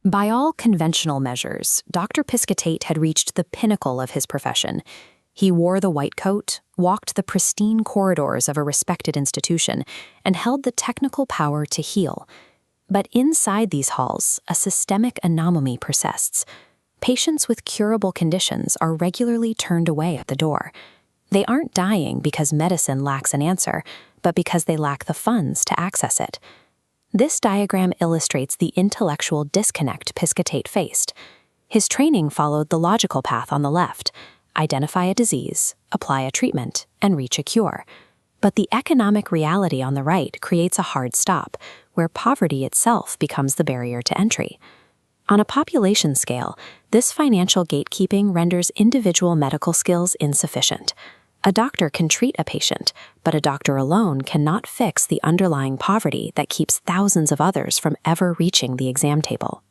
By all conventional measures, Dr. Piscatate had reached the pinnacle of his profession. He wore the white coat, walked the pristine corridors of a respected institution, and held the technical power to heal. But inside these halls, a systemic anomaly persists. Patients with curable conditions are regularly turned away at the door. They aren't dying because medicine lacks an answer, but because they lack the funds to access it. This diagram illustrates the intellectual disconnect Piscatate faced. His training followed the logical path on the left: identify a disease, apply a treatment, and reach a cure. But the economic reality on the right creates a hard stop, where poverty itself becomes the barrier to entry. On a population scale, this financial gatekeeping renders individual medical skills insufficient. A doctor can treat a patient, but a doctor alone cannot fix the underlying poverty that keeps thousands of others from ever reaching the exam table.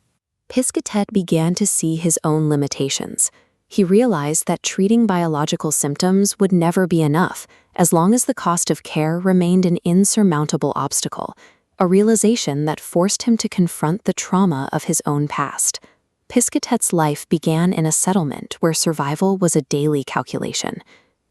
Piscatate began to see his own limitations. He realized that treating biological symptoms would never be enough, as long as the cost of care remained an insurmountable obstacle, a realization that forced him to confront the trauma of his own past. Piscatate's life began in a settlement where survival was a daily calculation.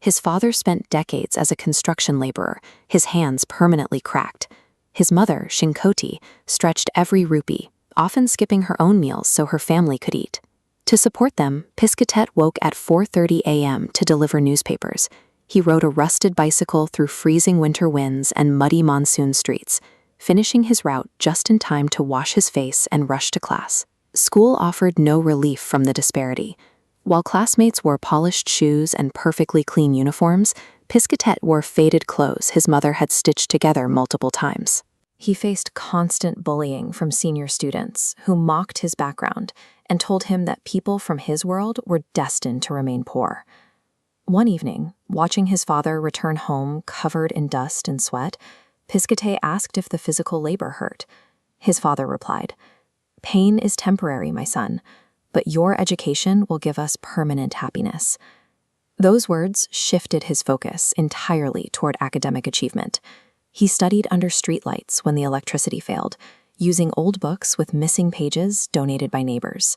His father spent decades as a construction laborer, his hands permanently cracked. His mother, Shinkoti, stretched every rupee, often skipping her own meals so her family could eat. To support them, Piscatate woke at 4:30 a.m. to deliver newspapers. He rode a rusted bicycle through freezing winter winds and muddy monsoon streets, finishing his route just in time to wash his face and rush to class. School offered no relief from the disparity. While classmates wore polished shoes and perfectly clean uniforms, Piscatate wore faded clothes his mother had stitched together multiple times. He faced constant bullying from senior students who mocked his background and told him that people from his world were destined to remain poor. One evening, watching his father return home covered in dust and sweat, Piscatate asked if the physical labor hurt. His father replied, "Pain is temporary, my son, but your education will give us permanent happiness." Those words shifted his focus entirely toward academic achievement. He studied under streetlights when the electricity failed, using old books with missing pages donated by neighbors.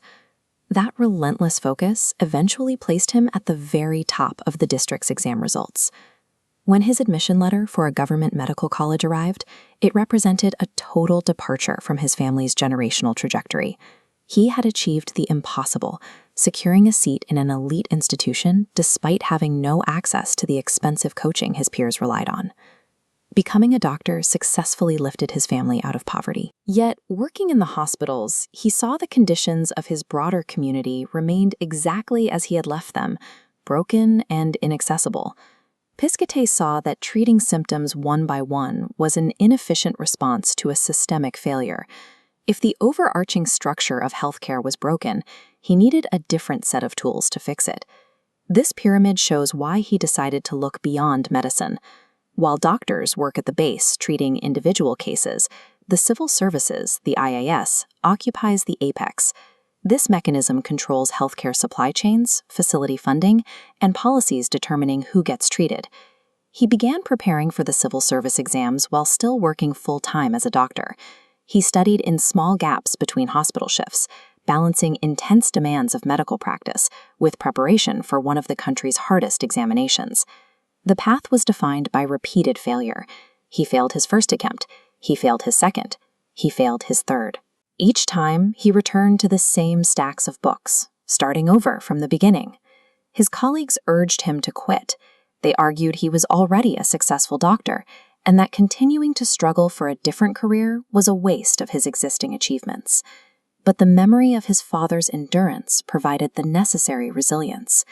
That relentless focus eventually placed him at the very top of the district's exam results. When his admission letter for a government medical college arrived, it represented a total departure from his family's generational trajectory. He had achieved the impossible, securing a seat in an elite institution despite having no access to the expensive coaching his peers relied on. Becoming a doctor successfully lifted his family out of poverty. Yet, working in the hospitals, he saw the conditions of his broader community remained exactly as he had left them, broken and inaccessible. Piscatate saw that treating symptoms one by one was an inefficient response to a systemic failure. If the overarching structure of healthcare was broken, he needed a different set of tools to fix it. This pyramid shows why he decided to look beyond medicine. While doctors work at the base treating individual cases, the civil services, the IAS, occupies the apex. This mechanism controls healthcare supply chains, facility funding, and policies determining who gets treated. He began preparing for the civil service exams while still working full-time as a doctor. He studied in small gaps between hospital shifts, balancing intense demands of medical practice with preparation for one of the country's hardest examinations. The path was defined by repeated failure. He failed his first attempt. He failed his second. He failed his third. Each time, he returned to the same stacks of books, starting over from the beginning. His colleagues urged him to quit. They argued he was already a successful doctor, and that continuing to struggle for a different career was a waste of his existing achievements. But the memory of his father's endurance provided the necessary resilience.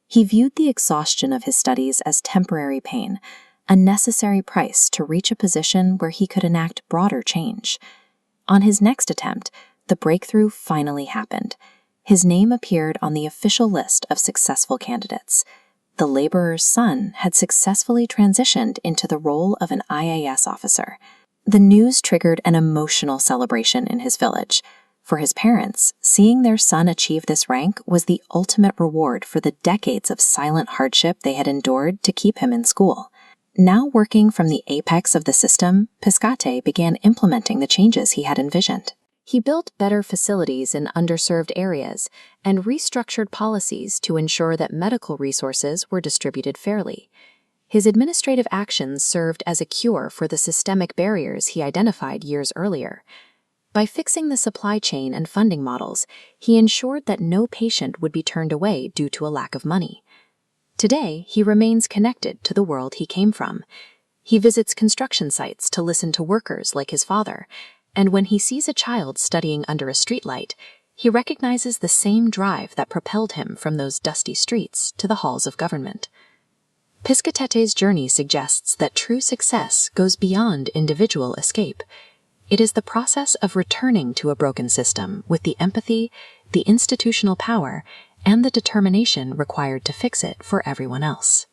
He viewed the exhaustion of his studies as temporary pain, a necessary price to reach a position where he could enact broader change. On his next attempt, the breakthrough finally happened. His name appeared on the official list of successful candidates. The laborer's son had successfully transitioned into the role of an IAS officer. The news triggered an emotional celebration in his village. For his parents, seeing their son achieve this rank was the ultimate reward for the decades of silent hardship they had endured to keep him in school. Now working from the apex of the system, Piscatate began implementing the changes he had envisioned. He built better facilities in underserved areas and restructured policies to ensure that medical resources were distributed fairly. His administrative actions served as a cure for the systemic barriers he identified years earlier. By fixing the supply chain and funding models, he ensured that no patient would be turned away due to a lack of money. Today, he remains connected to the world he came from. He visits construction sites to listen to workers like his father, and when he sees a child studying under a streetlight, he recognizes the same drive that propelled him from those dusty streets to the halls of government. Piscatette's journey suggests that true success goes beyond individual escape. It is the process of returning to a broken system with the empathy, the institutional power, and the determination required to fix it for everyone else.